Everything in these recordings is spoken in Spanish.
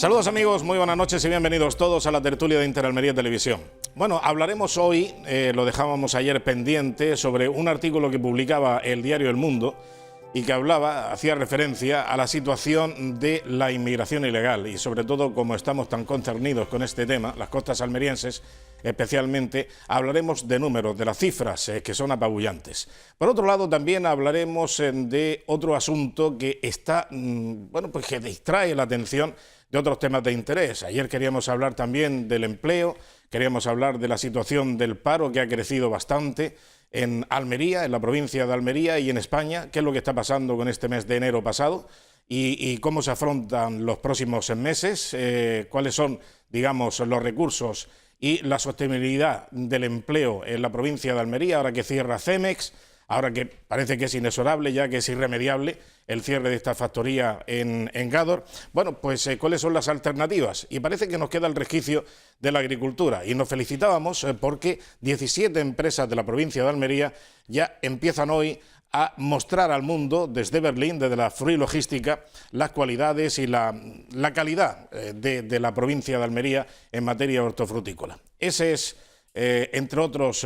Saludos amigos, muy buenas noches y bienvenidos todos a la tertulia de Interalmería Televisión. Bueno, hablaremos hoy, lo dejábamos ayer pendiente, sobre un artículo que publicaba el diario El Mundo y que hacía referencia a la situación de la inmigración ilegal y sobre todo, como estamos tan concernidos con este tema, las costas almerienses especialmente, hablaremos de números, de las cifras que son apabullantes. Por otro lado, también hablaremos de otro asunto que está, pues que distrae la atención de otros temas de interés. Ayer queríamos hablar también del empleo, queríamos hablar de la situación del paro, que ha crecido bastante en Almería, en la provincia de Almería y en España, qué es lo que está pasando con este mes de enero pasado y cómo se afrontan los próximos meses, cuáles son, digamos, los recursos y la sostenibilidad del empleo en la provincia de Almería, ahora que cierra Cemex, ahora que parece que es inexorable, ya que es irremediable el cierre de esta factoría en Gádor. Bueno, pues ¿cuáles son las alternativas? Y parece que nos queda el resquicio de la agricultura. Y nos felicitábamos porque 17 empresas de la provincia de Almería ya empiezan hoy a mostrar al mundo, desde Berlín, desde la Fruit Logística, las cualidades y la calidad de la provincia de Almería en materia hortofrutícola. Ese es, entre otros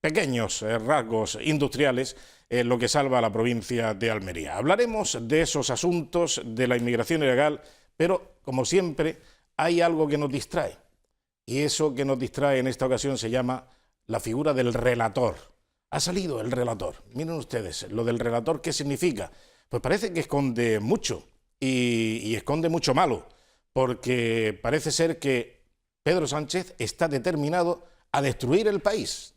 pequeños rasgos industriales, lo que salva a la provincia de Almería. Hablaremos de esos asuntos, de la inmigración ilegal, pero, como siempre, hay algo que nos distrae. Y eso que nos distrae en esta ocasión se llama la figura del relator. Ha salido el relator. Miren ustedes, lo del relator, ¿qué significa? Pues parece que esconde mucho, y esconde mucho malo, porque parece ser que Pedro Sánchez está determinado a destruir el país,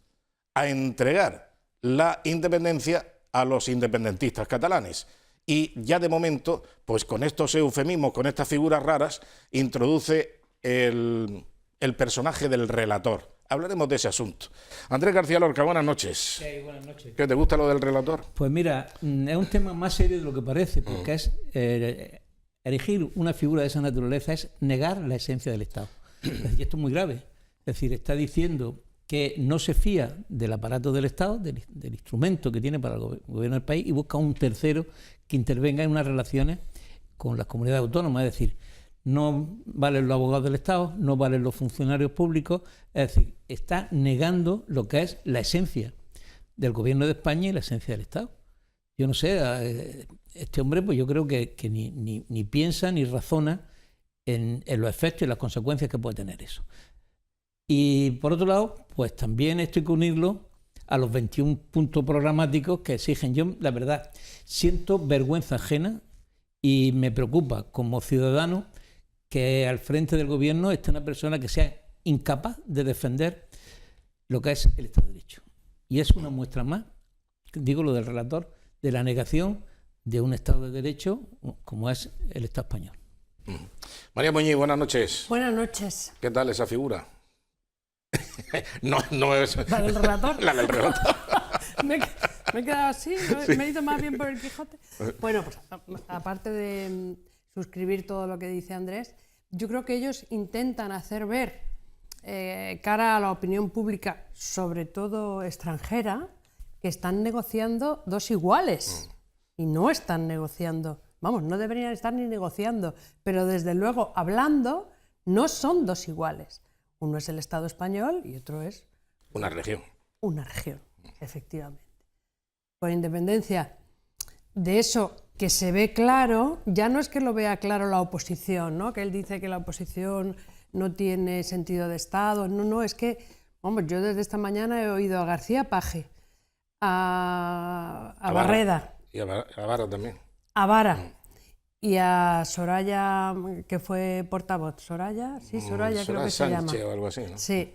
a entregar la independencia a los independentistas catalanes. Y ya de momento, pues con estos eufemismos, con estas figuras raras, introduce el personaje del relator. Hablaremos de ese asunto. Andrés García Lorca, buenas noches. Sí, buenas noches. ¿Qué te gusta lo del relator? Pues mira, es un tema más serio de lo que parece, porque es erigir una figura de esa naturaleza es negar la esencia del Estado. Y esto es muy grave. Es decir, está diciendo que no se fía del aparato del Estado, del instrumento que tiene para el gobierno del país, y busca un tercero que intervenga en unas relaciones con las comunidades autónomas. Es decir, no valen los abogados del Estado, no valen los funcionarios públicos. Es decir, está negando lo que es la esencia del gobierno de España y la esencia del Estado. Yo no sé, este hombre, pues yo creo que ni piensa ni razona en los efectos y las consecuencias que puede tener eso. Y por otro lado, pues también esto hay que unirlo a los 21 puntos programáticos que exigen. Yo, la verdad, siento vergüenza ajena y me preocupa como ciudadano que al frente del gobierno esté una persona que sea incapaz de defender lo que es el Estado de Derecho. Y es una muestra más, digo lo del relator, de la negación de un Estado de Derecho como es el Estado español. María Muñiz, buenas noches. Buenas noches. ¿Qué tal esa figura? no es... ¿La del relator? La del relator. me he quedado así, sí. Me he ido más bien por el Quijote. Bueno, pues aparte de suscribir todo lo que dice Andrés, yo creo que ellos intentan hacer ver, cara a la opinión pública, sobre todo extranjera, que están negociando dos iguales. Y no están negociando. Vamos, no deberían estar ni negociando, pero desde luego, hablando, no son dos iguales. Uno es el Estado español y otro es... Una región. Una región, efectivamente. Por independencia de eso que se ve claro, ya no es que lo vea claro la oposición, ¿no? Que él dice que la oposición no tiene sentido de Estado. No, es que, hombre, yo desde esta mañana he oído a García Paje, a Barreda. Y a Vara también. A Vara. Y a Soraya, que fue portavoz. ¿Soraya? Sí, Soraya creo que se llama. Sánchez o algo así, ¿no? Sí.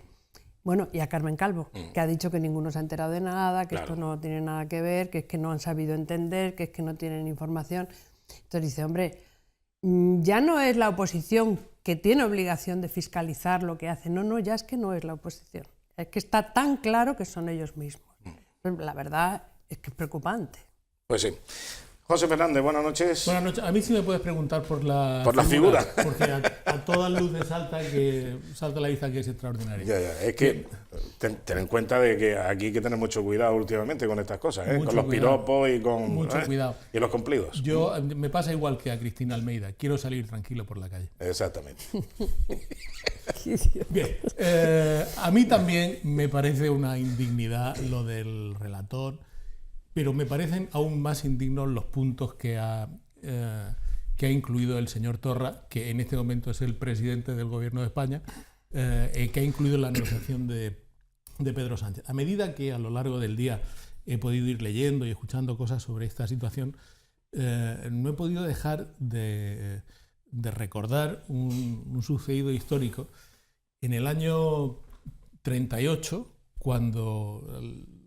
Bueno, y a Carmen Calvo, que ha dicho que ninguno se ha enterado de nada, que claro, esto no tiene nada que ver, que es que no han sabido entender, que es que no tienen información. Entonces dice, hombre, ya no es la oposición que tiene obligación de fiscalizar lo que hace. No, ya es que no es la oposición. Es que está tan claro que son ellos mismos. La verdad es que es preocupante. Pues sí. José Fernández, buenas noches. Buenas noches. A mí sí me puedes preguntar por la figura. Porque a todas luces salta la vista que es extraordinaria. Ya. Es que ten en cuenta de que aquí hay que tener mucho cuidado últimamente con estas cosas, con los piropos y con mucho cuidado. Y los cumplidos. Me pasa igual que a Cristina Almeida. Quiero salir tranquilo por la calle. Exactamente. Bien. A mí también me parece una indignidad lo del relator, pero me parecen aún más indignos los puntos que ha incluido el señor Torra, que en este momento es el presidente del Gobierno de España, que ha incluido en la negociación de Pedro Sánchez. A medida que a lo largo del día he podido ir leyendo y escuchando cosas sobre esta situación, no he podido dejar de recordar un sucedido histórico. En el año 38, cuando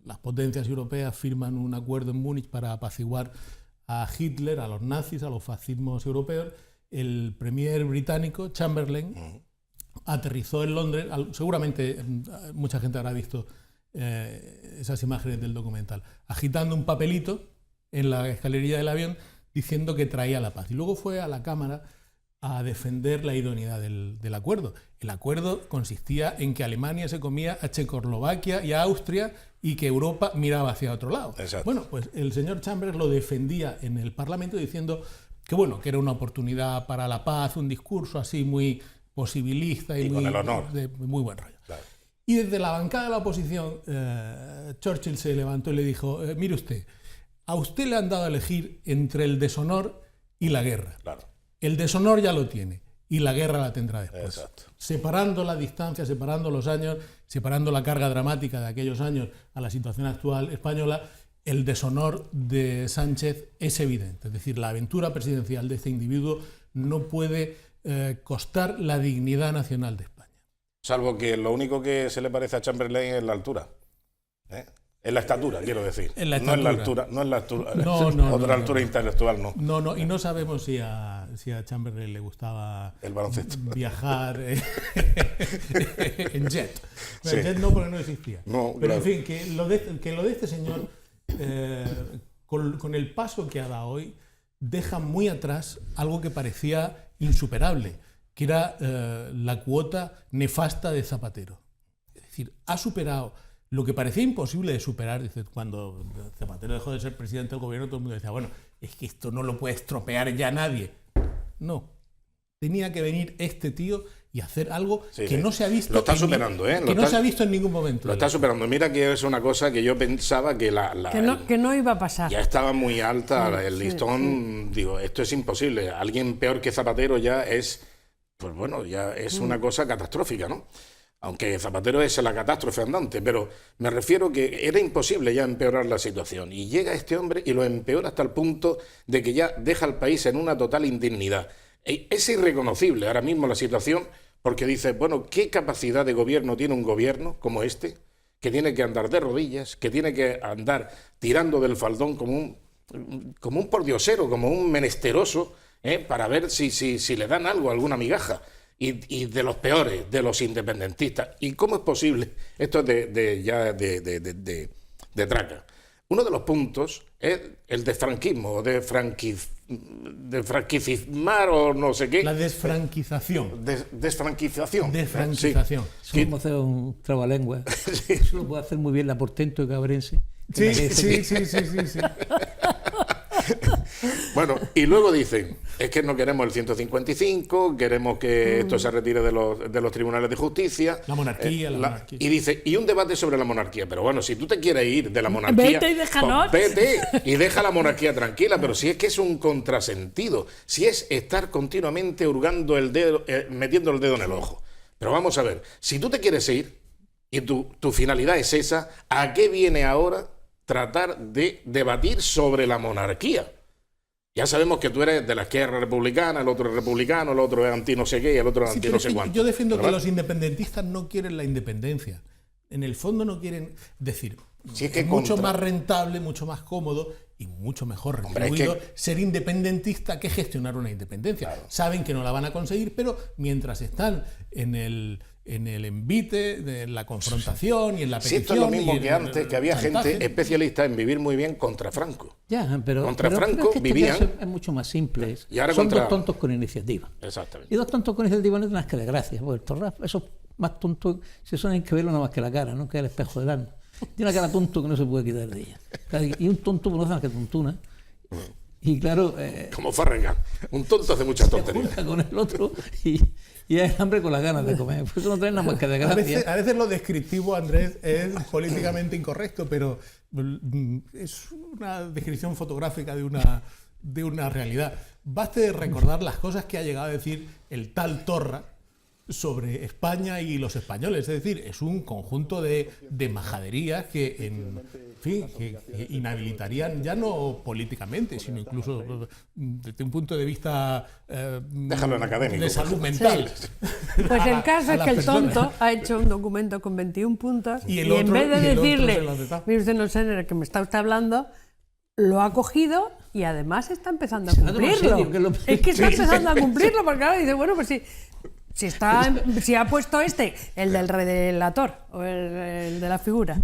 las potencias europeas firman un acuerdo en Múnich para apaciguar a Hitler, a los nazis, a los fascismos europeos, el premier británico, Chamberlain, aterrizó en Londres. Seguramente mucha gente habrá visto esas imágenes del documental, agitando un papelito en la escalerilla del avión diciendo que traía la paz. Y luego fue a la Cámara a defender la idoneidad del acuerdo. El acuerdo consistía en que Alemania se comía a Checoslovaquia y a Austria y que Europa miraba hacia otro lado. Exacto. Bueno, pues el señor Chambers lo defendía en el Parlamento diciendo que, bueno, que era una oportunidad para la paz, un discurso así muy posibilista y muy, con el honor. De muy buen rollo. Claro. Y desde la bancada de la oposición, Churchill se levantó y le dijo, mire usted, a usted le han dado a elegir entre el deshonor y la guerra. Claro. El deshonor ya lo tiene y la guerra la tendrá después. Exacto. Separando la distancia, separando los años, separando la carga dramática de aquellos años a la situación actual española, el deshonor de Sánchez es evidente. Es decir, la aventura presidencial de este individuo no puede costar la dignidad nacional de España. Salvo que lo único que se le parece a Chamberlain es la altura. En la estatura, quiero decir. En la estatura. No en la altura. No, Otra altura intelectual, no. No, y no sabemos si a Chamberlain le gustaba el baloncesto, viajar en jet. Sí. En jet no, porque no existía. No, pero claro. En fin, que lo de este señor, con el paso que ha dado hoy, deja muy atrás algo que parecía insuperable, que era la cuota nefasta de Zapatero. Es decir, ha superado lo que parecía imposible de superar. Dice, cuando Zapatero dejó de ser presidente del gobierno, todo el mundo decía, bueno, es que esto no lo puede estropear ya nadie. No. Tenía que venir este tío y hacer algo que no se ha visto. Lo está superando, ¿eh? Que no se ha visto en ningún momento. Lo está superando. Mira que es una cosa que yo pensaba que que no iba a pasar. Ya estaba muy alta el listón. Sí. Digo, esto es imposible. Alguien peor que Zapatero ya es, pues bueno, ya es una cosa catastrófica, ¿no? Aunque Zapatero es la catástrofe andante, pero me refiero que era imposible ya empeorar la situación. Y llega este hombre y lo empeora hasta el punto de que ya deja al país en una total indignidad. Es irreconocible ahora mismo la situación, porque dice, bueno, ¿qué capacidad de gobierno tiene un gobierno como este, que tiene que andar de rodillas, que tiene que andar tirando del faldón como un pordiosero, como un menesteroso, para ver si le dan algo, alguna migaja? Y de los peores, de los independentistas. ¿Y cómo es posible? Esto es de traca. Uno de los puntos es el desfranquismo, de franquicizar o no sé qué. La desfranquización. Desfranquización. Desfranquización. Sí. Vamos a hacer un trabalengua. Sí. Eso lo puede hacer muy bien la Portento de Cabrense. Sí. Bueno, y luego dicen, es que no queremos el 155, queremos que esto se retire de los tribunales de justicia. La monarquía, la monarquía. Y dice, y un debate sobre la monarquía. Pero bueno, si tú te quieres ir de la monarquía, vete y déjanos. Pues vete y deja la monarquía tranquila, pero si es que es un contrasentido, si es estar continuamente hurgando el dedo, metiendo el dedo en el ojo. Pero vamos a ver, si tú te quieres ir y tu finalidad es esa, ¿a qué viene ahora tratar de debatir sobre la monarquía? Ya sabemos que tú eres de la izquierda republicana, el otro es republicano, el otro es anti no sé qué y el otro es anti no sé cuánto. Yo defiendo que los independentistas no quieren la independencia. En el fondo no quieren decir, si es que mucho más rentable, mucho más cómodo y mucho mejor retribuido ser independentista que gestionar una independencia. Claro. Saben que no la van a conseguir, pero mientras están en en el envite, en la confrontación y en la Sí, petición. esto es lo mismo y en que el antes, que había chantaje. gente especialista en vivir muy bien contra Franco. Ya, pero Contra pero Franco es que este vivían- caso es mucho más simple. Y ahora Son contra- dos tontos con iniciativa. Exactamente. Y dos tontos con iniciativa no tienen más que desgracia. Porque el Torras, esos más tontos, si eso no hay que verlo nada más que la cara, no que el espejo del alma. Tiene una cara tonto que no se puede quitar de ella. Y un tonto no hace más que tontuna. Y claro, Como Farragut. Un tonto hace muchas se tonterías. junta con el otro y hay hambre con las ganas de comer. Pues eso no trae nada más que A desgracia. veces lo descriptivo, Andrés, es políticamente incorrecto, pero es una descripción fotográfica de una realidad. Baste recordar las cosas que ha llegado a decir el tal Torra sobre España y los españoles. Es decir, es un conjunto de majaderías que, en fin, que inhabilitarían ya no políticamente, sino incluso desde un punto de vista Déjalo en académico, de por salud favor. mental. Pues el caso a es las que el personas. tonto ha hecho un documento con 21 puntos Y y, el en otro- vez y de el otro decirle, se lo ha aceptado. mire usted, no sé de qué me está usted hablando, lo ha cogido y además está empezando a Se lo ha tomado en cumplirlo. serio, que es lo- Es que está Sí. empezando a cumplirlo, porque claro, dice, bueno, pues si ha puesto el del relator o el de la figura,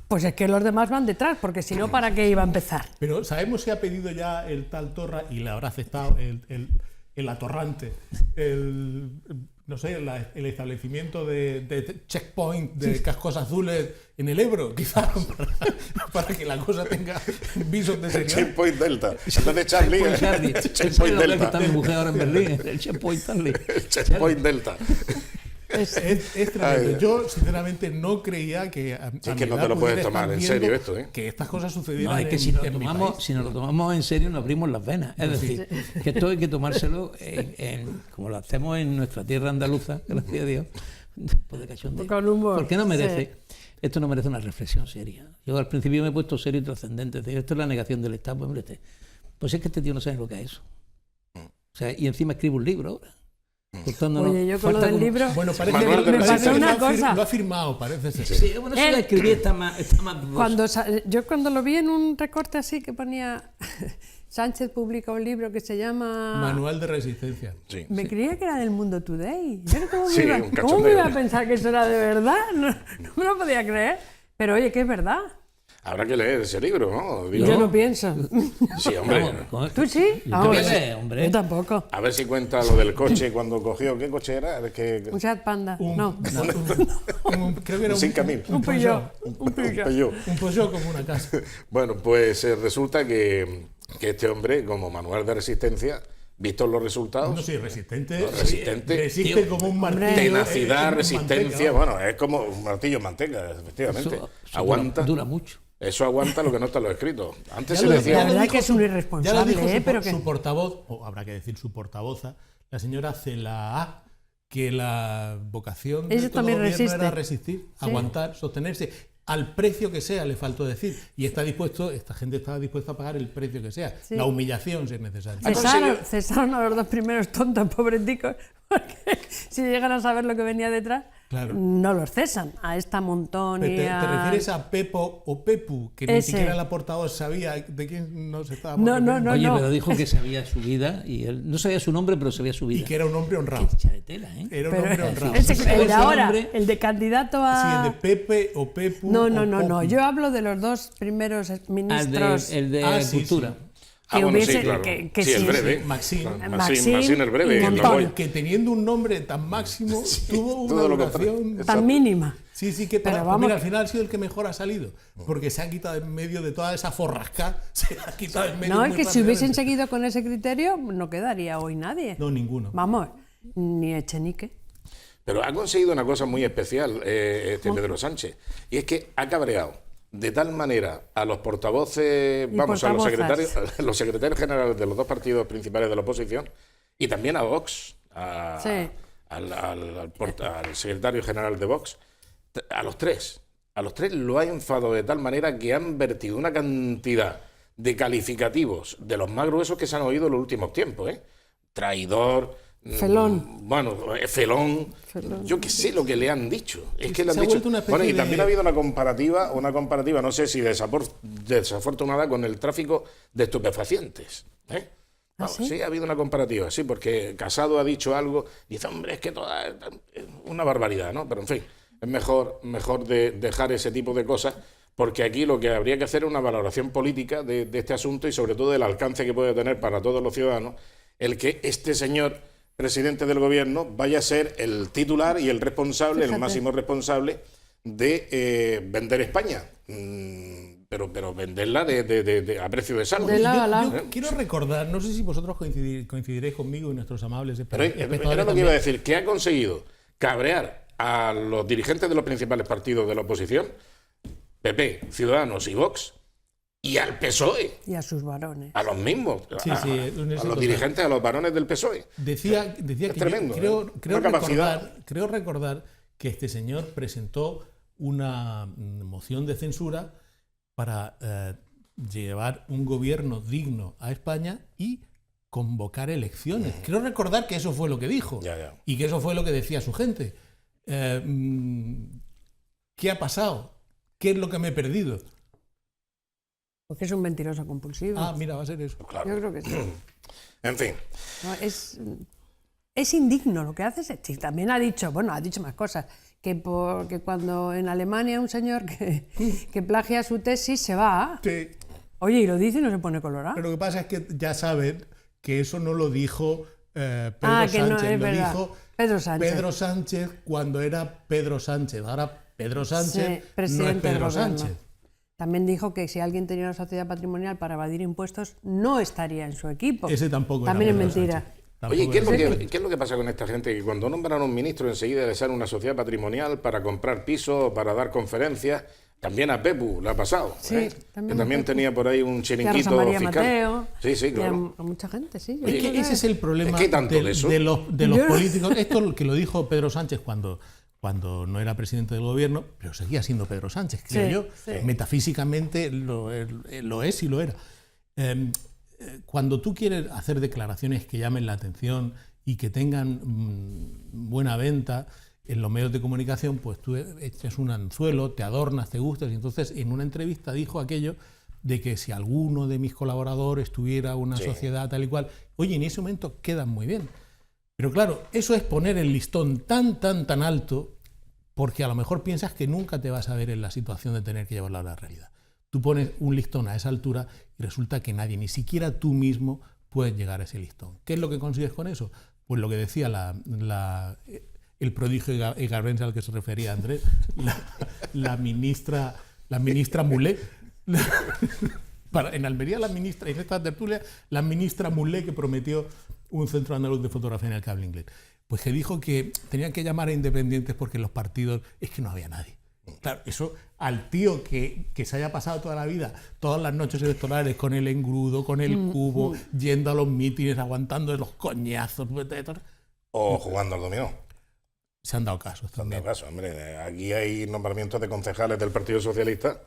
pues es que los demás van detrás, porque si no, ¿para qué iba a empezar? Pero ¿sabemos si ha pedido ya el tal Torra y le habrá aceptado el atorrante, no sé, el establecimiento de checkpoint de cascos azules en el Ebro, quizás, para que la cosa tenga visos de seriedad? Checkpoint Delta. En vez de Charlie, Checkpoint Charlie. Checkpoint Eso es lo que Delta. está mi mujer ahora en Berlín, el Checkpoint Charlie. Checkpoint Delta. Es tremendo. Yo, sinceramente, no creía que a es mi que no edad te lo puedes pudiera tomar estar en serio viendo esto, ¿eh? Que estas cosas sucedieran No, es que en, si nos, en mi tomamos, país. si nos lo tomamos en serio nos abrimos las venas. Es decir, que esto hay que tomárselo como lo hacemos en nuestra tierra andaluza, gracias a Dios, pues de cachondeo. Con humor, Porque no merece, sí. esto no merece una reflexión seria. Yo al principio me he puesto serio y trascendente. Es decir, esto es la negación del Estado. Pues, hombre, pues es que este tío no sabe lo que es eso. O sea, y encima escribe un libro ahora. Cortándonos- Oye, yo con lo falta del como- libro Bueno, parece Manuel que, de parece Resistencia. que una lo ha cosa. lo ha firmado, parece ser. Sí, bueno, eso Él- de escribir está más dudoso. Yo cuando lo vi en un recorte así que ponía Sánchez publica un libro que se llama Manual de resistencia. Sí. Me creía que era del Mundo Today. Yo ¿Cómo me, Sí, iba, un cómo me cachondeo. iba a pensar que eso era de verdad? No me lo podía creer. Pero oye, que es verdad. Habrá que leer ese libro, ¿no? Digo, Yo no pienso. Sí, hombre. Vamos, con- ¿Tú sí? Yo Vamos, qué sé, hombre. Yo tampoco. A ver si cuenta lo del coche cuando cogió. ¿Qué coche era? Es que... Un Seat Panda. No. Creo que era Un 5000. Un Peugeot. Un Peugeot. Peugeot. Un Peugeot como una casa. Bueno, pues resulta que este hombre, como manual de resistencia, vistos los resultados, No, sí, resistente. Resistente. Resiste Tío, como un martillo. tenacidad, en resistencia, manteca, bueno, es como un martillo en manteca, efectivamente. eso Aguanta. dura mucho. Eso aguanta lo que no está en los escritos. Antes Ya se lo- decía... La verdad dijo que es un su- irresponsable, ya lo dijo su, pero que- su portavoz, o habrá que decir su portavoza, la señora Celaá, que la vocación de Ella todo también gobierno resiste. era resistir, aguantar, sostenerse, al precio que sea, le faltó decir. Y esta gente estaba dispuesta a pagar el precio que sea, Sí. la humillación si es necesario. Cesaron a los dos primeros tontos, pobreticos, porque si llegan a saber lo que venía detrás, Claro. no los cesan. A esta montón Pero y ¿Te a... refieres a Pepo o Pepu, que ni Ese. siquiera la portavoz sabía de quién nos estábamos No, no, refiriendo? no. Oye, pero dijo que sabía su vida y él no sabía su nombre, pero sabía su vida. Y que era un hombre honrado. Qué charetela, ¿eh? Era un Pero hombre honrado. ese- Sí, el de ese ahora, nombre- el de candidato Sí, a... el de Pepe o Pepu. No, o no, no, no. Popu. Yo hablo de los dos primeros ministros El de Ah, sí, Cultura. sí. que bueno, hubiese- sí, claro. que sí, el sí, breve. sí. Maxim. Claro, Maxim Maxim el breve. y el Montón. Rajoy. Que teniendo un nombre tan máximo, tuvo una todo lo duración. contrario. tan mínima. Sí, sí, que Pero para, vamos mira, al que- final ha sido el que mejor ha salido. Porque se ha quitado en medio de toda esa forrasca, se la ha quitado en medio. No, es muy que si hubiesen rápidamente. seguido con ese criterio, no quedaría hoy nadie. No, ninguno. Vamos, ni Echenique. Pero ha conseguido una cosa muy especial Pedro Sánchez, y es que ha cabreado de tal manera a los portavoces, Y vamos, a portavozas. los secretarios generales de los dos partidos principales de la oposición, y también a Vox, Sí. al secretario general de Vox, a los tres lo ha enfadado de tal manera que han vertido una cantidad de calificativos de los más gruesos que se han oído en los últimos tiempos, ¿eh? Traidor, Felón. bueno, felón, yo qué sé lo que le han dicho. Es que le han Se ha dicho. vuelto una especie Bueno, y de- también ha habido una comparativa, no sé si desafortunada, con el tráfico de estupefacientes. ¿eh? Vamos, ¿sí? sí, ha habido una comparativa, sí, porque Casado ha dicho algo, dice, hombre, es que toda es una barbaridad, ¿no? Pero en fin, es mejor de dejar ese tipo de cosas, porque aquí lo que habría que hacer es una valoración política de este asunto y sobre todo del alcance que puede tener para todos los ciudadanos el que este señor presidente del gobierno vaya a ser el titular y el responsable, Fíjate. el máximo responsable de vender España. Pero venderla a precio de saldo. De la- Yo quiero recordar, no sé si vosotros coincidiréis conmigo y nuestros amables Pero espectadores era lo que también. iba a decir, que ha conseguido cabrear a los dirigentes de los principales partidos de la oposición, PP, Ciudadanos y Vox, y al PSOE, Y a sus varones. a los mismos, Sí, sí, es un a éxito los total. dirigentes, a los varones del PSOE. Decía que yo tremendo, creo Una capacidad. creo recordar que este señor presentó una moción de censura para llevar un gobierno digno a España y convocar elecciones. Creo recordar que eso fue lo que dijo Ya. y que eso fue lo que decía su gente. ¿Qué ha pasado? ¿Qué es lo que me he perdido? Porque es un mentiroso compulsivo. Ah, mira, va a ser eso. Claro. Yo creo que sí. En fin, No, es indigno lo que hace. Sí, también ha dicho más cosas. Que cuando en Alemania un señor que plagia su tesis se va. Sí. Oye, y lo dice y no se pone colorado. Pero lo que pasa es que ya saben que eso no lo dijo Pedro Que no, Sánchez, es lo verdad. dijo Pedro Sánchez. Cuando era Pedro Sánchez. Ahora Pedro Sánchez Sí, no es presidente del Pedro gobierno. Sánchez. También dijo que si alguien tenía una sociedad patrimonial para evadir impuestos, no estaría en su equipo. Ese tampoco era También es Pedro mentira. Sánchez. Tampoco oye, era ¿qué es lo que pasa con esta gente? Que cuando nombran a un ministro enseguida le sale una sociedad patrimonial para comprar pisos, para dar conferencias. También a Pepu le ha pasado. Sí, Que también tenía por ahí un Y a Rosa chiringuito María fiscal. Mateo. Sí, y claro. a mucha gente, sí. Oye, Es que ese es el problema Es que hay tanto de eso. los Yo- políticos. Esto que lo dijo Pedro Sánchez cuando no era presidente del gobierno, pero seguía siendo Pedro Sánchez, creo Sí, yo. sí. Metafísicamente lo es y lo era. Cuando tú quieres hacer declaraciones que llamen la atención y que tengan buena venta en los medios de comunicación, pues tú echas un anzuelo, te adornas, te gustas. Y entonces en una entrevista dijo aquello de que si alguno de mis colaboradores tuviera una Sí. sociedad tal y cual, oye, en ese momento quedan muy bien. Pero claro, eso es poner el listón tan alto, porque a lo mejor piensas que nunca te vas a ver en la situación de tener que llevarlo a la realidad. Tú pones un listón a esa altura y resulta que nadie, ni siquiera tú mismo, puedes llegar a ese listón. ¿Qué es lo que consigues con eso? Pues lo que decía el prodigio egarbense al que se refería Andrés, la ministra Mulé. En Almería en esta tertulia, la ministra Mulé, que prometió un centro andaluz de fotografía en el cable inglés, pues que dijo que tenían que llamar a independientes porque en los partidos es que no había nadie. Claro, eso al tío que se haya pasado toda la vida, todas las noches electorales con el engrudo, con el cubo, yendo a los mítines, aguantando los coñazos, O jugando al dominó. se han dado casos En también. todo caso, hombre, aquí hay nombramientos de concejales del Partido Socialista.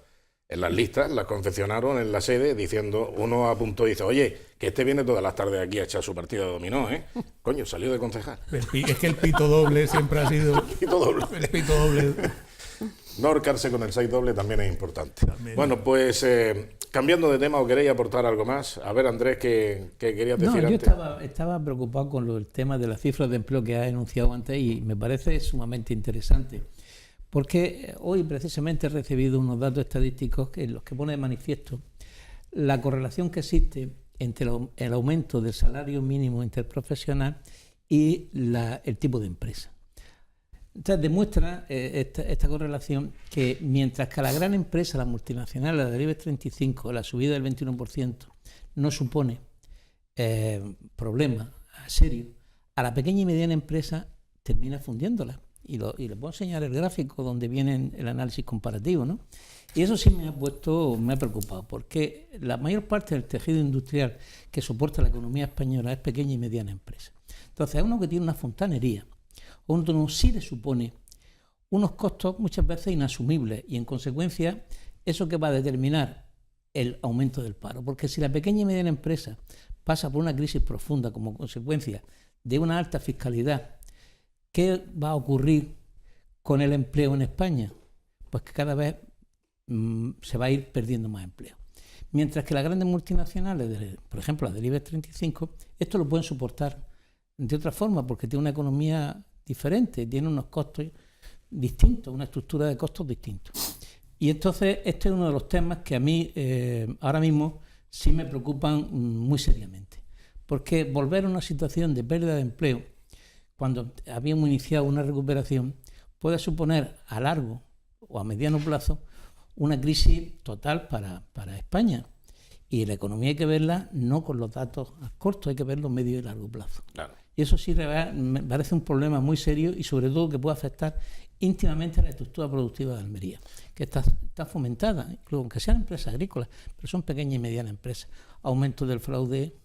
En las listas las confeccionaron en la sede diciendo, uno apuntó y dice, oye, que este viene todas las tardes aquí a echar su partido de dominó, ¿eh? Coño, salió de concejal. Es que el pito doble siempre ha sido... Pito doble. El pito doble... No ahorcarse con el 6 doble también es importante. También. Bueno, pues cambiando de tema, ¿o queréis aportar algo más? A ver, Andrés, ¿qué querías No, decir yo antes? estaba preocupado con el tema de las cifras de empleo que ha enunciado antes y me parece sumamente interesante. Porque hoy precisamente he recibido unos datos estadísticos en los que pone de manifiesto la correlación que existe entre el aumento del salario mínimo interprofesional y el tipo de empresa. Entonces demuestra esta correlación que mientras que a la gran empresa, la multinacional, la del IBEX 35, la subida del 21% no supone problema serio, a la pequeña y mediana empresa termina fundiéndola. Y les puedo enseñar el gráfico donde viene el análisis comparativo, ¿no? Y eso sí me ha preocupado, porque la mayor parte del tejido industrial que soporta la economía española es pequeña y mediana empresa. Entonces, a uno que tiene una fontanería, o uno sí le supone unos costos muchas veces inasumibles y, en consecuencia, eso que va a determinar el aumento del paro. Porque si la pequeña y mediana empresa pasa por una crisis profunda como consecuencia de una alta fiscalidad, ¿qué va a ocurrir con el empleo en España? Pues que cada vez se va a ir perdiendo más empleo. Mientras que las grandes multinacionales, por ejemplo las del IBEX 35, esto lo pueden soportar de otra forma, porque tiene una economía diferente, tiene unos costos distintos, una estructura de costos distintos. Y entonces este es uno de los temas que a mí ahora mismo sí me preocupan muy seriamente. Porque volver a una situación de pérdida de empleo, cuando habíamos iniciado una recuperación, puede suponer a largo o a mediano plazo una crisis total para España. Y la economía hay que verla no con los datos cortos, hay que verlo a medio y largo plazo. Claro. Y eso sí me parece un problema muy serio y sobre todo que puede afectar íntimamente a la estructura productiva de Almería, que está fomentada, incluso aunque sean empresas agrícolas, pero son pequeñas y medianas empresas. Aumento del fraude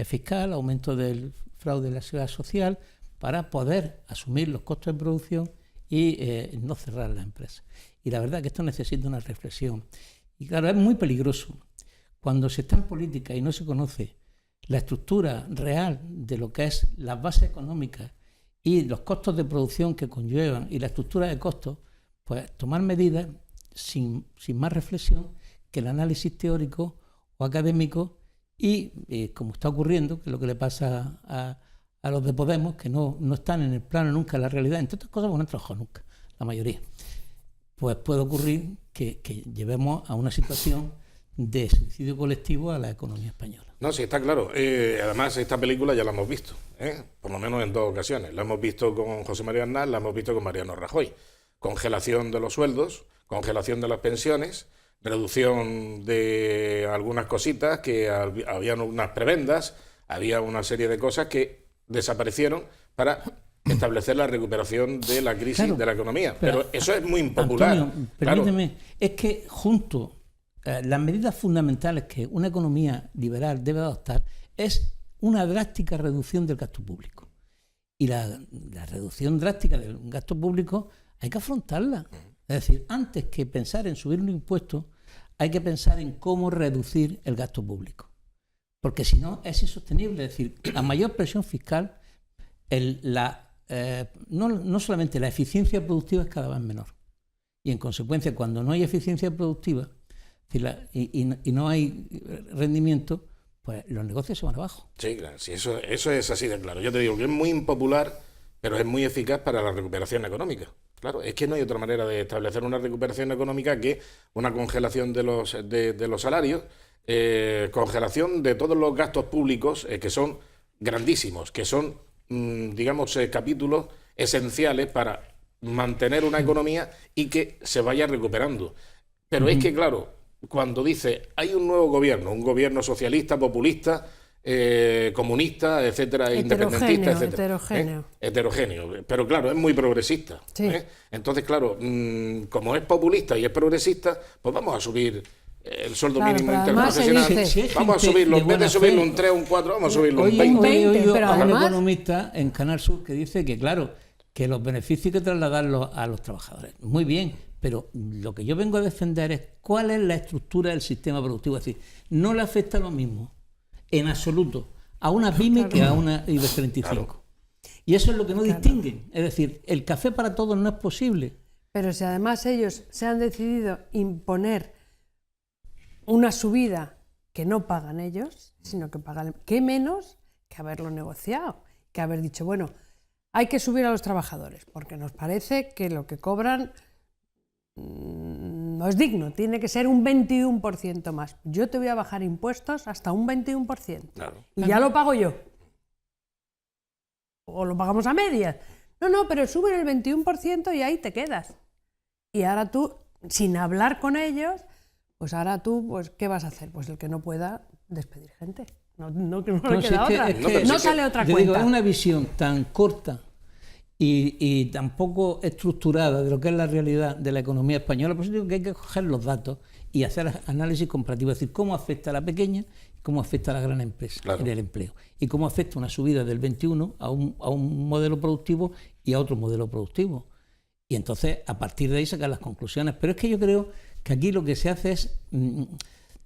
fiscal, aumento del fraude de la seguridad social, para poder asumir los costos de producción y no cerrar la empresa. Y la verdad es que esto necesita una reflexión. Y claro, es muy peligroso cuando se está en política y no se conoce la estructura real de lo que es las bases económicas y los costos de producción que conllevan y la estructura de costos, pues tomar medidas sin más reflexión que el análisis teórico o académico y como está ocurriendo, que es lo que le pasa a los de Podemos, que no están en el plano nunca de la realidad, entre otras cosas porque no han trabajado nunca, la mayoría, pues puede ocurrir que llevemos a una situación de suicidio colectivo a la economía española. No, sí, está claro. Además, esta película ya la hemos visto, por lo menos en 2 ocasiones. La hemos visto con José María Aznar, la hemos visto con Mariano Rajoy. Congelación de los sueldos, congelación de las pensiones, reducción de algunas cositas, que había unas prebendas, había una serie de cosas que desaparecieron para establecer la recuperación de la crisis, claro, de la economía. Pero eso es muy impopular. Antonio, permíteme, claro. Es que junto las medidas fundamentales que una economía liberal debe adoptar es una drástica reducción del gasto público. Y la reducción drástica del gasto público hay que afrontarla. Es decir, antes que pensar en subir un impuesto, hay que pensar en cómo reducir el gasto público. Porque si no, es insostenible. Es decir, a mayor presión fiscal, no solamente la eficiencia productiva es cada vez menor. Y en consecuencia, cuando no hay eficiencia productiva y no hay rendimiento, pues los negocios se van abajo. Sí, claro, sí, eso es así de claro. Yo te digo que es muy impopular, pero es muy eficaz para la recuperación económica. Claro, es que no hay otra manera de establecer una recuperación económica que una congelación de los salarios, congelación de todos los gastos públicos que son grandísimos, que son, digamos, capítulos esenciales para mantener una economía y que se vaya recuperando. Pero es que, claro, cuando dice hay un nuevo gobierno, un gobierno socialista, populista, comunista, etcétera, independentista, etcétera. Heterogéneo. Pero claro, es muy progresista. Sí. Entonces, claro, como es populista y es progresista, pues vamos a subir el sueldo mínimo interprofesional. Vamos a subirlo, en vez de subirlo un 3 o un 4, vamos a subirlo un 20. Hoy he oído a un economista en Canal Sur que dice que, claro, que los beneficios hay que trasladarlos a los trabajadores. Muy bien, pero lo que yo vengo a defender es cuál es la estructura del sistema productivo. Es decir, no le afecta lo mismo, en absoluto, a una pyme que a una IBEX 35. Claro. Y eso es lo que no distinguen. Es decir, el café para todos no es posible. Pero si además ellos se han decidido imponer una subida que no pagan ellos, sino que pagan, ¿qué menos que haberlo negociado? Que haber dicho, bueno, hay que subir a los trabajadores, porque nos parece que lo que cobran no es digno, tiene que ser un 21% más. Yo te voy a bajar impuestos hasta un 21%. Claro. Y ya lo pago yo. O lo pagamos a medias. No, pero suben el 21% y ahí te quedas. Y ahora tú, sin hablar con ellos, pues ahora tú, pues ¿qué vas a hacer? Pues el que no pueda despedir gente. No le queda otra. No sale otra cuenta. Digo, es una visión tan corta y tan poco estructurada de lo que es la realidad de la economía española. Por eso digo que hay que coger los datos y hacer análisis comparativo, es decir, cómo afecta a la pequeña y cómo afecta a la gran empresa en el empleo. Y cómo afecta una subida del 21 a un modelo productivo y a otro modelo productivo. Y entonces, a partir de ahí, sacar las conclusiones. Pero es que yo creo que aquí lo que se hace es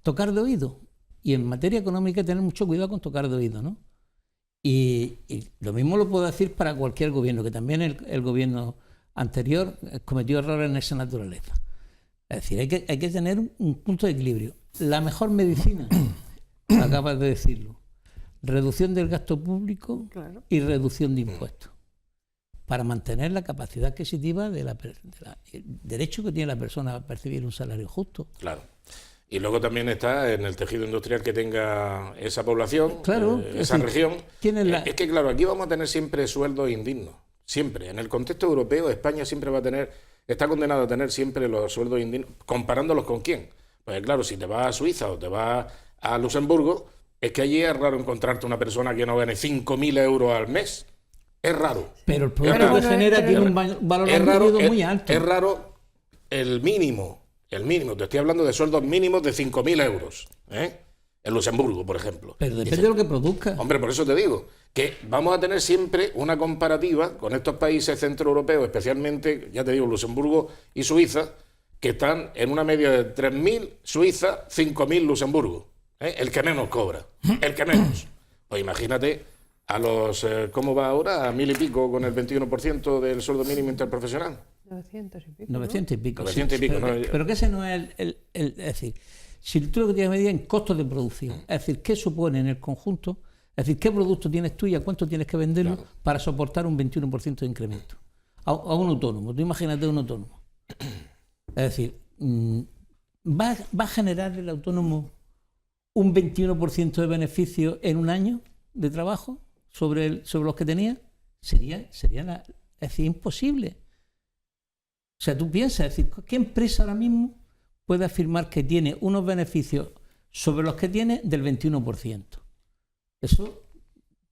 tocar de oído. Y en materia económica hay que tener mucho cuidado con tocar de oído, ¿no? Y lo mismo lo puedo decir para cualquier gobierno, que también el gobierno anterior cometió errores en esa naturaleza. Es decir, hay que tener un punto de equilibrio. la mejor medicina, acabas de decirlo, reducción del gasto público Claro. y reducción de impuestos, para mantener la capacidad adquisitiva el derecho que tiene la persona a percibir un salario justo. Claro. Y luego también está en el tejido industrial que tenga esa población, Claro, esa región. ¿quién es la- Es que, claro, aquí vamos a tener siempre sueldos indignos. Siempre. En el contexto europeo, España siempre va a tener, está condenado a tener siempre los sueldos indignos. ¿Comparándolos con quién? Pues claro, si te vas a Suiza o te vas a Luxemburgo, es que allí es raro encontrarte una persona que no gane 5.000 euros al mes. Es raro. Pero el producto Pero que bueno, genera pero- tiene un valor añadido muy alto. Es raro el mínimo. Te estoy hablando de sueldos mínimos de 5.000 euros. En Luxemburgo, por ejemplo. Pero depende de lo que produzca. Hombre, por eso te digo que vamos a tener siempre una comparativa con estos países centroeuropeos, especialmente, ya te digo, Luxemburgo y Suiza, que están en una media de 3.000 Suiza, 5.000 Luxemburgo. El que menos cobra, el que menos. Pues imagínate a los, ¿cómo va ahora? A 1.000 y pico con el 21% del sueldo mínimo interprofesional. 900 y pico. 900 y pico. 900 y pico, pero, ¿no? pero que ese no es es decir, si tú lo que tienes que medir en costos de producción, es decir, qué supone en el conjunto, es decir, qué producto tienes tú y a cuánto tienes que venderlo para soportar un 21% de incremento. A un autónomo, tú imagínate un autónomo. Es decir, ¿va a generar el autónomo un 21% de beneficio en un año de trabajo sobre los que tenía? Sería es decir, imposible. O sea, tú piensas, es decir, ¿qué empresa ahora mismo puede afirmar que tiene unos beneficios sobre los que tiene del 21%? Eso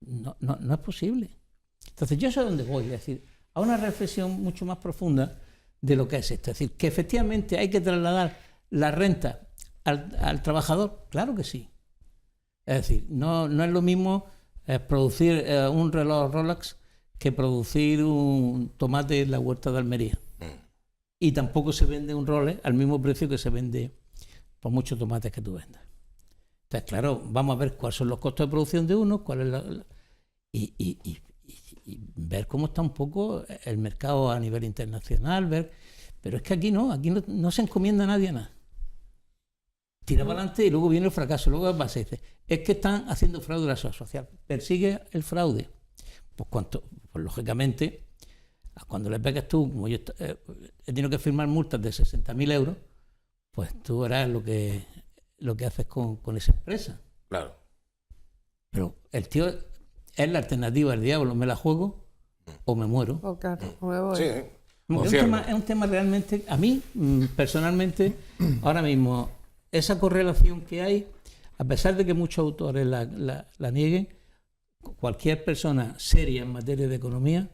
no es posible. Entonces, yo sé a dónde voy, es decir, a una reflexión mucho más profunda de lo que es esto. Es decir, que efectivamente hay que trasladar la renta al trabajador, claro que sí. Es decir, no es lo mismo producir un reloj Rolex que producir un tomate en la huerta de Almería. Y tampoco se vende un Rolex al mismo precio que se vende por muchos tomates que tú vendas. Entonces, claro, vamos a ver cuáles son los costos de producción de uno, cuál es y ver cómo está un poco el mercado a nivel internacional, pero es que aquí no se encomienda a nadie a nada. Tira para adelante y luego viene el fracaso, luego va a ser, es que están haciendo fraude a la seguridad social. Persigue el fraude. Pues lógicamente, cuando le pegas tú, como yo he tenido que firmar multas de 60.000 euros, pues tú verás lo que haces con esa empresa. Claro. Pero el tío es la alternativa al diablo, me la juego o me muero. Oh, claro, o me voy. Sí, Es un tema realmente, a mí personalmente, ahora mismo, esa correlación que hay, a pesar de que muchos autores la nieguen, cualquier persona seria en materia de economía,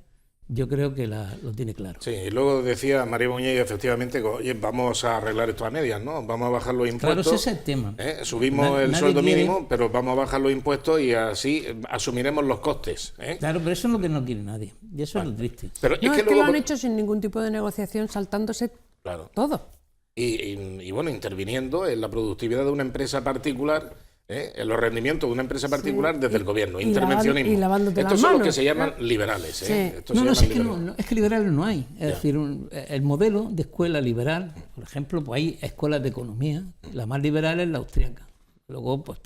yo creo que lo tiene claro. Sí, y luego decía María Muñiz, efectivamente, oye, vamos a arreglar esto a medias, ¿no? Vamos a bajar los impuestos. Claro, ese es el tema. Subimos el sueldo mínimo, pero vamos a bajar los impuestos y así asumiremos los costes. Claro, pero eso es lo que no quiere nadie. Y eso es lo triste. Pero No, es que luego, lo han hecho sin ningún tipo de negociación, saltándose claro. todo. Y bueno, interviniendo en la productividad de una empresa particular, en los rendimientos de una empresa particular desde el gobierno, intervencionismo. Y lavándote Estos las son los manos, que se llaman ¿eh? liberales. Sí. Estos No, se es llaman que liberales. es que liberales no hay. Es decir, el modelo de escuela liberal, por ejemplo, pues hay escuelas de economía. La más liberal es la austríaca. Luego, pues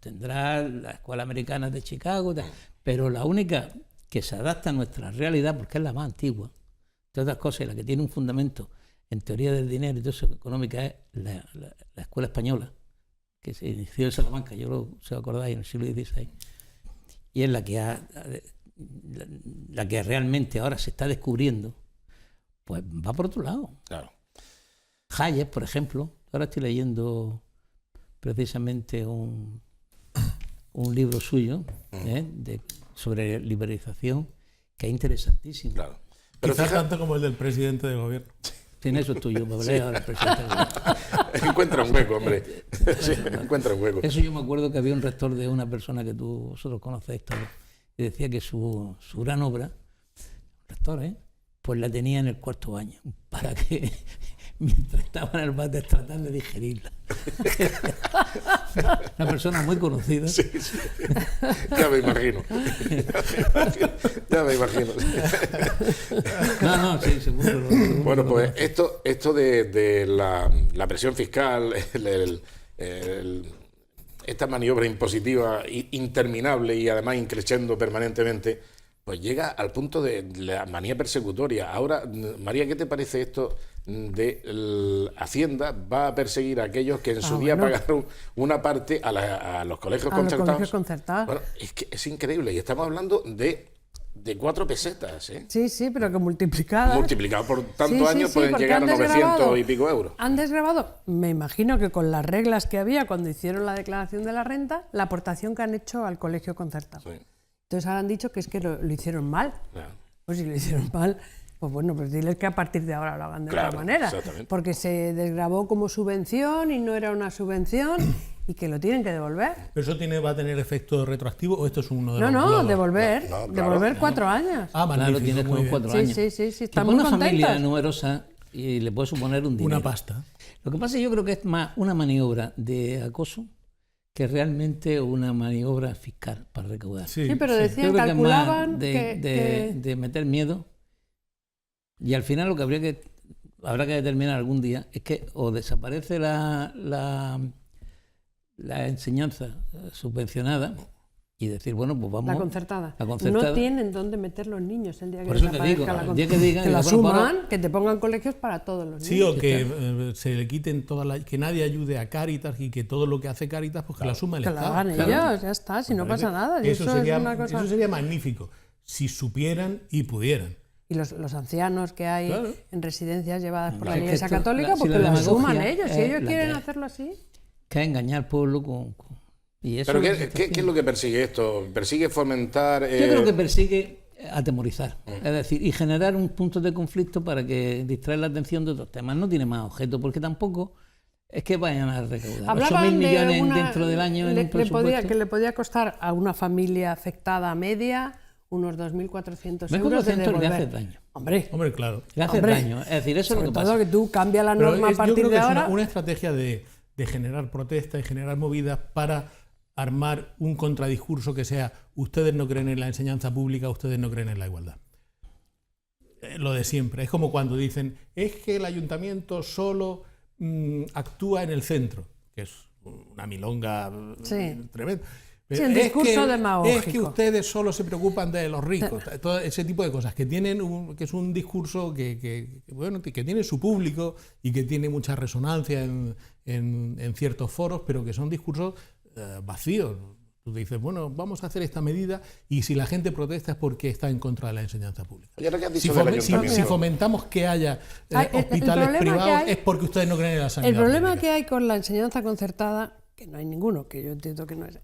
tendrá la escuela americana de Chicago, pero la única que se adapta a nuestra realidad, porque es la más antigua, de otras cosas, y la que tiene un fundamento en teoría del dinero y todo eso económica, es la escuela española, que se inició en Salamanca, si os acordáis, en el siglo XVI, y es la que realmente ahora se está descubriendo, pues va por otro lado. Claro. Hayek, por ejemplo, ahora estoy leyendo precisamente un libro suyo sobre liberalización, que es interesantísimo. Claro. Pero Pero quizás tanto como el del presidente del gobierno. Tiene eso es tuyo, me hablé ahora, presidente. encuentra un hueco, hombre. Sí, encuentra un hueco. Eso yo me acuerdo que había un rector de una persona que vosotros conocéis todos, y decía que su gran obra, rector, pues la tenía en el cuarto año, para que mientras estaba en el váter tratar de digerirla. Una persona muy conocida. Sí, sí. Ya me imagino. Ya me imagino. No, sí, seguro. Bueno, pues esto de la presión fiscal, esta maniobra impositiva interminable y además increciendo permanentemente, pues llega al punto de la manía persecutoria. Ahora, María, ¿qué te parece esto de Hacienda va a perseguir a aquellos que en su día pagaron una parte a los colegios concertados? Los colegios concertados. Bueno, es que es increíble, y estamos hablando de 4 pesetas, ¿eh? Sí, pero que multiplicadas. Multiplicado por tantos años pueden llegar a 900 y pico euros. Han desgravado, me imagino que con las reglas que había cuando hicieron la declaración de la renta, la aportación que han hecho al colegio concertado. Sí. Entonces ahora han dicho que es que lo hicieron mal. Claro. Pues si lo hicieron mal, pues bueno, pues diles que a partir de ahora lo hagan de otra manera. Porque se desgravó como subvención y no era una subvención y que lo tienen que devolver. ¿Pero eso va a tener efecto retroactivo o esto es uno de los No, globos? devolver. Devolver 4 años. Ah, Claro, tienes como 4 años. Sí, están muy una contentas. familia numerosa y le puede suponer un dinero. Una pasta. Lo que pasa es que yo creo que es más una maniobra de acoso que realmente una maniobra fiscal para recaudar. Sí, pero decían, yo creo calculaban que es más de meter miedo, y al final lo que habrá que determinar algún día es que o desaparece la enseñanza subvencionada y decir, bueno, pues vamos... La concertada. No tienen dónde meter los niños el día que Por eso te digo, el día que digan... Que la suman, que te pongan colegios para todos los niños. Sí, o que se le quiten que nadie ayude a Cáritas y que todo lo que hace Cáritas, pues que la suma el que Estado. Que la hagan ellos, ya está, si no pasa nada. Eso sería, es una cosa... eso sería magnífico, si supieran y pudieran. Y los ancianos que hay en residencias llevadas por la Iglesia esto, Católica, si porque la lo suman demagogia ellos. Si ellos quieren hacerlo así... Que engañar al pueblo con y eso. ¿Pero qué es lo que persigue esto? ¿Persigue fomentar...? Yo creo que persigue atemorizar, es decir, y generar un punto de conflicto para que distraer la atención de otros temas. No tiene más objeto, porque tampoco es que vayan a recaudar 8.000 millones dentro del año en un presupuesto. Que le podía costar a una familia afectada media unos 2.400 euros de devolver. Le hace daño. Hombre, claro. Le hace daño, es decir, eso es lo que pasa. Sobre todo que tú cambias la norma a partir yo creo de que ahora. Es una estrategia de generar protestas y generar movidas para armar un contradiscurso que sea: ustedes no creen en la enseñanza pública, ustedes no creen en la igualdad. Lo de siempre. Es como cuando dicen, es que el ayuntamiento solo actúa en el centro, que es una milonga tremenda. Sí, el discurso demagógico. Es que ustedes solo se preocupan de los ricos, todo ese tipo de cosas, que tienen que es un discurso que tiene su público y que tiene mucha resonancia en ciertos foros, pero que son discursos vacíos. Tú dices, bueno, vamos a hacer esta medida y si la gente protesta es porque está en contra de la enseñanza pública. Si fomentamos que haya hospitales privados es porque ustedes no creen en la sanidad pública. El problema pública. que hay con la enseñanza concertada, que no hay ninguno, que yo entiendo que no es...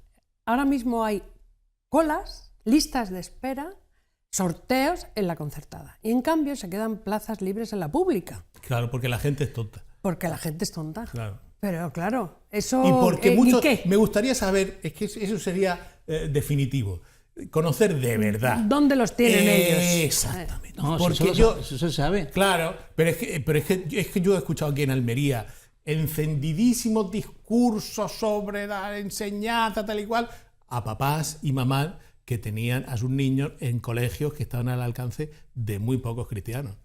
Ahora mismo hay colas, listas de espera, sorteos en la concertada. Y en cambio se quedan plazas libres en la pública. Claro, porque la gente es tonta. Porque la gente es tonta. Claro. Pero claro, eso... Y porque ¿y qué? Me gustaría saber, es que eso sería definitivo, conocer de verdad. ¿Dónde los tienen ellos? Exactamente. No, porque eso se sabe. Claro, pero es que yo he escuchado aquí en Almería encendidísimos discursos sobre la enseñanza tal y cual a papás y mamás que tenían a sus niños en colegios que estaban al alcance de muy pocos cristianos.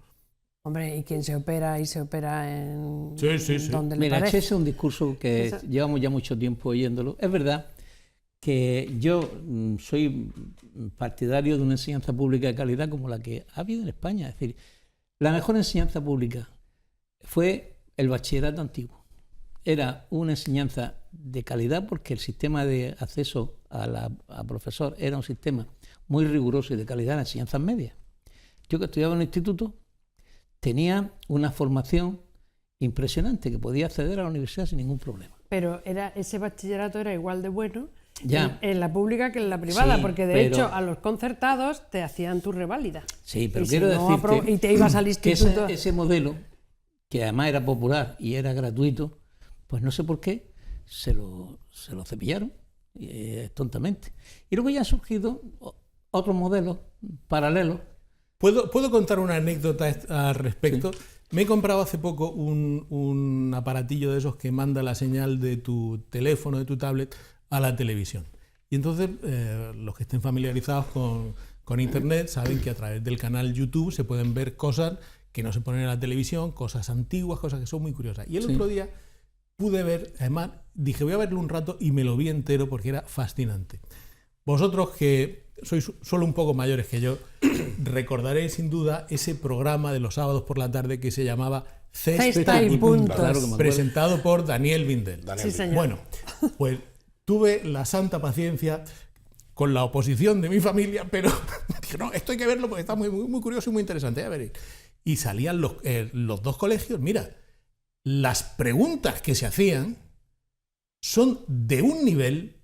Hombre, ¿y quién se opera y se opera en sí. donde le Mira, parece? ese es un discurso que llevamos ya mucho tiempo oyéndolo. Es verdad que yo soy partidario de una enseñanza pública de calidad como la que ha habido en España. Es decir, la mejor enseñanza pública fue el bachillerato antiguo. Era una enseñanza de calidad porque el sistema de acceso a profesor era un sistema muy riguroso y de calidad en las enseñanzas medias. Yo que estudiaba en un instituto tenía una formación impresionante que podía acceder a la universidad sin ningún problema. Pero ese bachillerato era igual de bueno en la pública que en la privada, Sí, porque de hecho a los concertados te hacían tu reválida. Sí, pero y quiero decirte y te ibas al que instituto. ese modelo, que además era popular y era gratuito, pues no sé por qué se lo cepillaron tontamente. Y luego ya han surgido otros modelos paralelos. ¿Puedo contar una anécdota al respecto? Sí. Me he comprado hace poco un aparatillo de esos que manda la señal de tu teléfono, de tu tablet, a la televisión. Y entonces los que estén familiarizados con Internet saben que a través del canal YouTube se pueden ver cosas que no se ponen en la televisión, cosas antiguas, cosas que son muy curiosas. Y el otro día pude ver, además dije voy a verlo un rato y me lo vi entero porque era fascinante. Vosotros que sois solo un poco mayores que yo, recordaréis sin duda ese programa de los sábados por la tarde que se llamaba Cesta y Puntos. Claro que me acuerdo. Presentado por Daniel Vindel. Sí, señor. Bueno, pues tuve la santa paciencia con la oposición de mi familia, pero dije, no, esto hay que verlo porque está muy, muy, muy curioso y muy interesante, ya veréis. Y salían los dos colegios, mira, las preguntas que se hacían son de un nivel,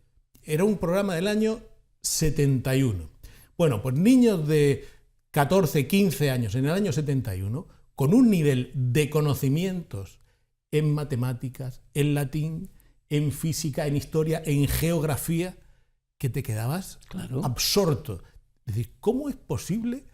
era un programa del año 71. Bueno, pues niños de 14, 15 años en el año 71, con un nivel de conocimientos en matemáticas, en latín, en física, en historia, en geografía, que te quedabas absorto. Es decir, ¿cómo es posible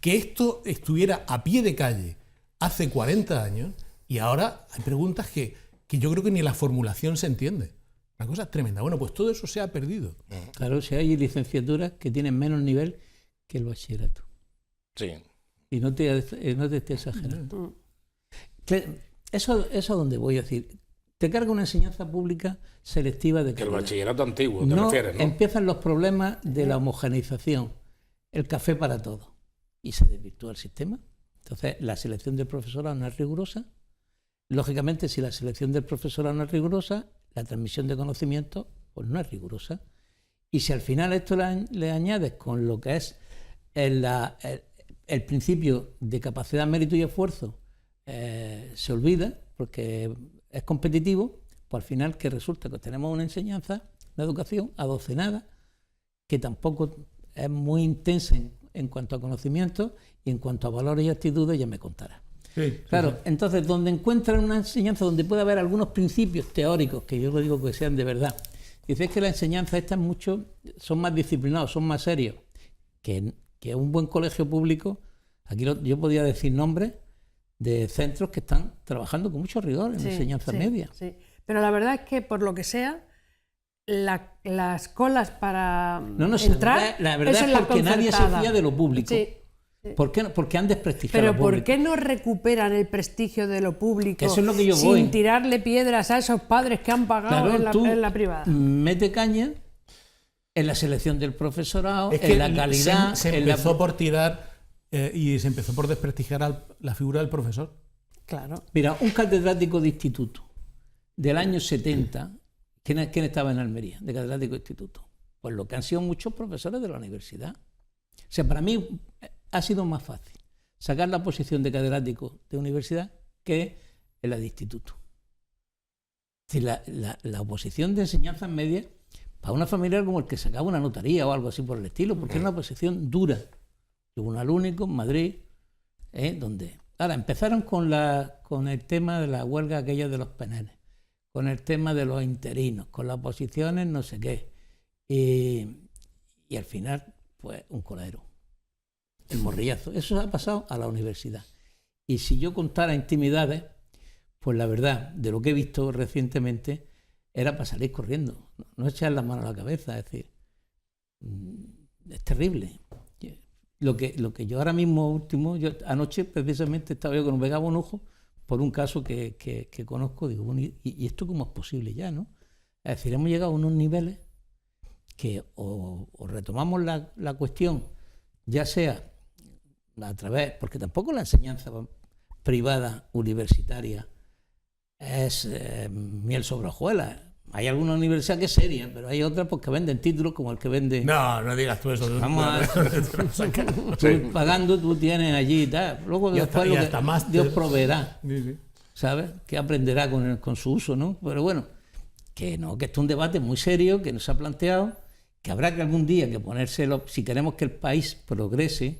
que esto estuviera a pie de calle hace 40 años y ahora hay preguntas que yo creo que ni la formulación se entiende? Una cosa tremenda. Bueno, pues todo eso se ha perdido. Claro, si hay licenciaturas que tienen menos nivel que el bachillerato. Sí. Y no te esté exagerando. Eso es donde voy a decir. Te carga una enseñanza pública selectiva de Que el calidad. bachillerato antiguo, te refieres, ¿no? Empiezan los problemas de la homogeneización. El café para todo. Y se desvirtúa el sistema. Entonces, la selección del profesorado no es rigurosa. Lógicamente, si la selección del profesorado no es rigurosa, la transmisión de conocimiento pues no es rigurosa. Y si al final esto le añades con lo que es el principio de capacidad, mérito y esfuerzo, se olvida porque es competitivo, pues al final que resulta que tenemos una enseñanza, una educación adocenada, que tampoco es muy intensa en cuanto a conocimiento y en cuanto a valores y actitudes ya me contará. Sí, Claro, sí. entonces donde encuentran una enseñanza donde puede haber algunos principios teóricos, que yo no digo que sean de verdad, dices que la enseñanza estas son más disciplinados, son más serios, que un buen colegio público. Aquí yo podía decir nombres de centros que están trabajando con mucho rigor en enseñanza media. Sí. Pero la verdad es que, por lo que sea, las colas para entrar... La verdad eso es porque nadie se fía de lo público. Sí. ¿Por qué? Porque han desprestigiado Pero lo ¿por público. qué no recuperan el prestigio de lo público Que eso es lo que yo sin voy. tirarle piedras a esos padres que han pagado Claro, en la privada? Mete caña en la selección del profesorado, Es que en la calidad... se empezó por tirar y se empezó por desprestigiar la figura del profesor. Claro. Mira, un catedrático de instituto del año 70, ¿quién estaba en Almería de catedrático de instituto? Pues lo que han sido muchos profesores de la universidad. O sea, para mí ha sido más fácil sacar la posición de catedrático de universidad que en la de instituto. Es decir, la oposición de enseñanzas medias para una familiar como el que sacaba una notaría o algo así por el estilo, porque es una posición dura. Tribunal Único en Madrid, donde... Ahora, empezaron con el tema de la huelga aquella de los penenes, con el tema de los interinos, con las oposiciones, no sé qué. Y al final, pues, un colero. El morrillazo. Eso ha pasado a la universidad. Y si yo contara intimidades, pues la verdad, de lo que he visto recientemente, era para salir corriendo. No echar las manos a la cabeza. Es decir, es terrible. Lo que yo ahora mismo anoche precisamente estaba yo que nos pegaba un ojo por un caso que conozco, digo, bueno, ¿y esto cómo es posible ya, no? Es decir, hemos llegado a unos niveles que o retomamos la cuestión, ya sea a través, porque tampoco la enseñanza privada universitaria es miel sobre hojuelas. Hay alguna universidad que es seria, pero hay otras pues, que venden títulos como el que vende... No digas tú eso. Vamos tú pagando, tú tienes allí y tal. Luego después lo que Dios proveerá, ¿sabes? Que aprenderá con su uso, ¿no? Pero bueno, que esto es un debate muy serio que nos ha planteado, que habrá que algún día que ponérselo, si queremos que el país progrese,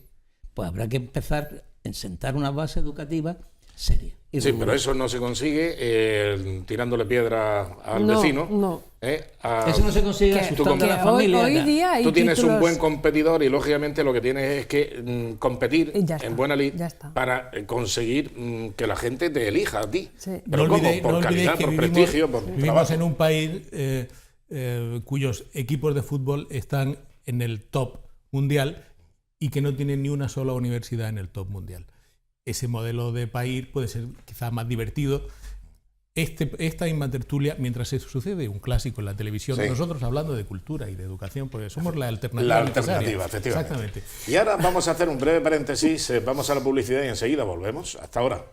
pues habrá que empezar a sentar una base educativa seria. Sí, pero eso no se consigue tirándole piedra al vecino. No. Eso no se consigue asustando a la familia. Hoy día hay tú tienes títulos... un buen competidor y lógicamente lo que tienes es que competir en buena lid para conseguir que la gente te elija a ti. Sí. Pero por calidad, por prestigio, por vivimos trabajo. en un país cuyos equipos de fútbol están en el top mundial y que no tienen ni una sola universidad en el top mundial. Ese modelo de país puede ser quizás más divertido esta misma tertulia, mientras se sucede un clásico en la televisión, Sí. nosotros hablando de cultura y de educación, porque somos la alternativa. La necesaria. alternativa, efectivamente. Exactamente. Y ahora vamos a hacer un breve paréntesis, vamos a la publicidad y enseguida volvemos. Hasta ahora.